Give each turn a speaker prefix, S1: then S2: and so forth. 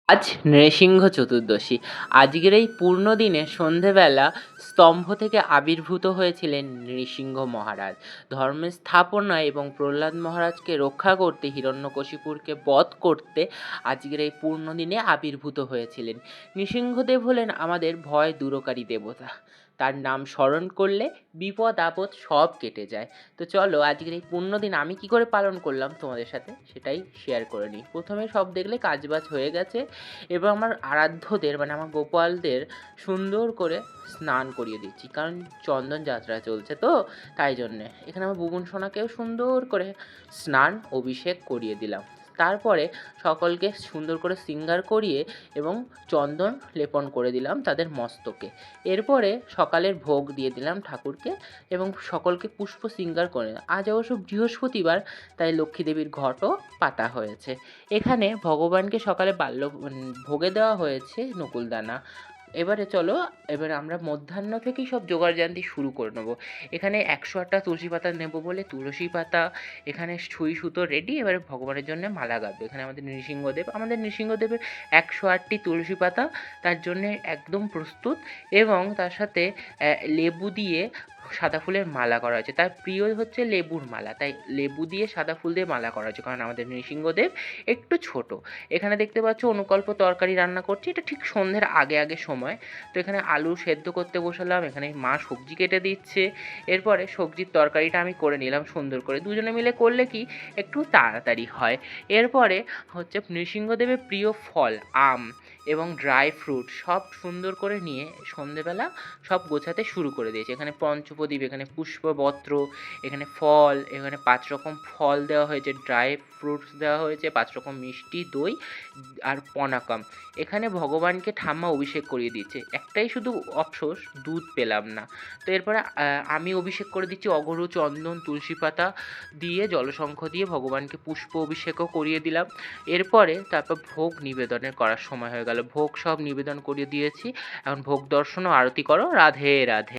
S1: আজ নৃসিংহ চতুর্দশী। আজকের এই পূর্ণ দিনে সন্ধেবেলা স্তম্ভ থেকে আবির্ভূত হয়েছিলেন নৃসিংহ মহারাজ। ধর্মের স্থাপনা এবং প্রহ্লাদ মহারাজকে রক্ষা করতে, হিরণ্যকশিপুরকে বধ করতে আজকের এই পূর্ণ দিনে আবির্ভূত হয়েছিলেন। নৃসিংহদেব হলেন আমাদের ভয় দূরকারী দেবতা। তার নাম স্মরণ করলে বিপদ আপদ সব কেটে যায়। তো চলো আজকের এই পূর্ণ দিন আমি কি করে পালন করলাম তোমাদের সাথে সেটাই শেয়ার করে নিই। প্রথমে সব দেখলে কাজবাজ হয়ে গেছে এবং আমার আরাধ্যদের মানে আমার গোপালদের সুন্দর করে স্নান করিয়ে দিচ্ছি, কারণ চন্দন যাত্রা চলছে তো তাই জন্যে। এখানে আমার বুবুন সোনাকেও সুন্দর করে স্নান অভিষেক করিয়ে দিলাম। তারপরে সকলকে সুন্দর করে শৃঙ্গার করিয়ে এবং চন্দন লেপন করে দিলাম তাদের মস্তকে। এরপরে সকালের ভোগ দিয়ে দিলাম ঠাকুরকে এবং সকলকে পুষ্প শৃঙ্গার করে দিলাম। আজ অবশ্য বৃহস্পতিবার, তাই লক্ষ্মী দেবীর ঘটও পাতা হয়েছে। এখানে ভগবানকে সকালে ভোগে দেওয়া হয়েছে নকুলদানা। এবারে চলো, এবারে আমরা মধ্যাহ্ন থেকেই সব জোগাড়জান্তি শুরু করে নেবো। এখানে 108টা তুলসী পাতা নেবো বলে তুলসী পাতা, এখানে সুই সুতো রেডি। এবারে ভগবানের জন্য মালা গাঁথবো। এখানে আমাদের নৃসিংহদেবের 108টি তুলসী পাতা তার জন্যে একদম প্রস্তুত, এবং তার সাথে লেবু দিয়ে সাদা ফুলের মালা করা হয়েছে। তার প্রিয় হচ্ছে লেবুর মালা, তাই লেবু দিয়ে সাদা ফুল দিয়ে মালা করা হয়েছে, কারণ আমাদের নৃসিংহদেব একটু ছোট। এখানে দেখতে পাচ্ছ অনুকল্প তরকারি রান্না করছি, এটা ঠিক সন্ধ্যের আগে সময়। তো এখানে আলু সেদ্ধ করতে বসালাম, এখানে মা সবজি কেটে দিচ্ছে। এরপরে সবজির তরকারিটা আমি করে নিলাম সুন্দর করে, দুজনে মিলে করলে কি একটু তাড়াতাড়ি হয়। এরপরে হচ্ছে নৃসিংহদেবের প্রিয় ফল আম এবং ড্রাই ফ্রুট সব সুন্দর করে নিয়ে সন্ধেবেলা সব গোছাতে শুরু করে দিয়েছে। এখানে পঞ্চপ্রদীপ, এখানে পুষ্পপত্র, এখানে ফল, এখানে 5 রকম ফল দেওয়া হয়েছে, ড্রাই ফ্রুটস দেওয়া হয়েছে, 5 রকম মিষ্টি, দই আর পনাকাম। এখানে ভগবানকে ঠাম্মা অভিষেক করিয়ে দিচ্ছে। একটাই শুধু আফসোস, দুধ পেলাম না। তো এরপরে আমি অভিষেক করে দিচ্ছি অগরু, চন্দন, তুলসী পাতা দিয়ে, জলশঙ্খ দিয়ে ভগবানকে পুষ্প অভিষেকও করিয়ে দিলাম। এরপরে তারপর ভোগ নিবেদনের করার সময় হয়ে গেল। ভোগ সব নিবেদন করিয়ে দিয়েছি। এখন ভোগ দর্শন ও আরতি করো। রাধে রাধে।